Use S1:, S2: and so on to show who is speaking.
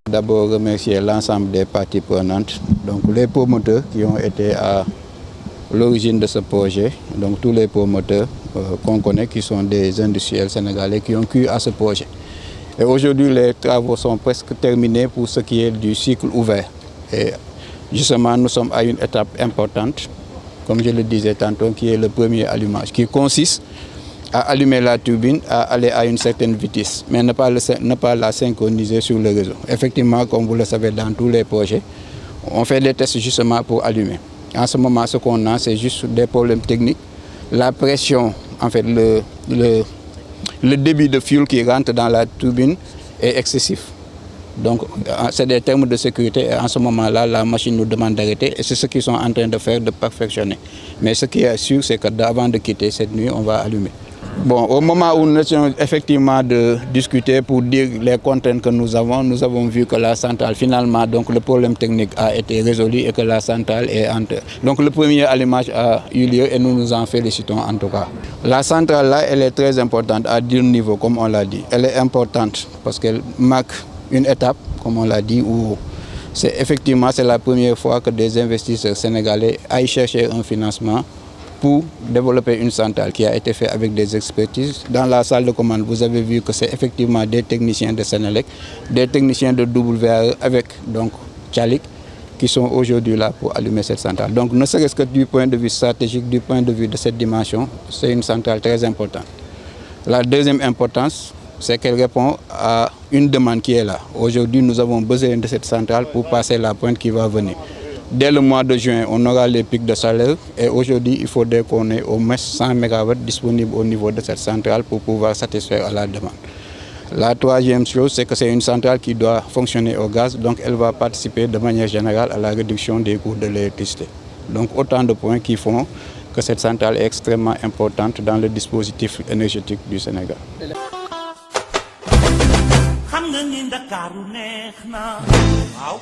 S1: D'abord remercier l'ensemble des parties prenantes, donc les promoteurs qui ont été à l'origine de ce projet, donc tous les promoteurs qu'on connaît qui sont des industriels sénégalais qui ont cru à ce projet. Et aujourd'hui les travaux sont presque terminés pour ce qui est du cycle ouvert. Et justement nous sommes à une étape importante, comme je le disais tantôt, qui est le premier allumage, qui consiste à allumer la turbine, à aller à une certaine vitesse, mais ne pas la synchroniser sur le réseau. Effectivement, comme vous le savez, dans tous les projets, on fait des tests justement pour allumer. En ce moment, ce qu'on a, c'est juste des problèmes techniques. La pression, en fait, le débit de fuel qui rentre dans la turbine est excessif. Donc, c'est des termes de sécurité et en ce moment-là, la machine nous demande d'arrêter et c'est ce qu'ils sont en train de faire, de perfectionner. Mais ce qui est sûr, c'est qu'avant de quitter cette nuit, on va allumer. Bon, au moment où nous étions effectivement de discuter pour dire les contraintes que nous avons vu que la centrale, finalement, donc le problème technique a été résolu et que la centrale est entre. Donc le premier allumage a eu lieu et nous nous en félicitons en tout cas. La centrale là, elle est très importante à deux niveaux, comme on l'a dit. Elle est importante parce qu'elle marque une étape, comme on l'a dit, où c'est la première fois que des investisseurs sénégalais aillent chercher un financement pour développer une centrale qui a été faite avec des expertises. Dans la salle de commande, vous avez vu que c'est effectivement des techniciens de Sénélec, des techniciens de WRE avec donc Tchalik, qui sont aujourd'hui là pour allumer cette centrale. Donc ne serait-ce que du point de vue stratégique, du point de vue de cette dimension, c'est une centrale très importante. La deuxième importance, c'est qu'elle répond à une demande qui est là. Aujourd'hui, nous avons besoin de cette centrale pour passer la pointe qui va venir. Dès le mois de juin, on aura les pics de chaleur et aujourd'hui, il faudrait qu'on ait au moins 100 MW disponibles au niveau de cette centrale pour pouvoir satisfaire à la demande. La troisième chose, c'est que c'est une centrale qui doit fonctionner au gaz, donc elle va participer de manière générale à la réduction des coûts de l'électricité. Donc autant de points qui font que cette centrale est extrêmement importante dans le dispositif énergétique du Sénégal.
S2: xam nga ni Ndakaaru neex na waaw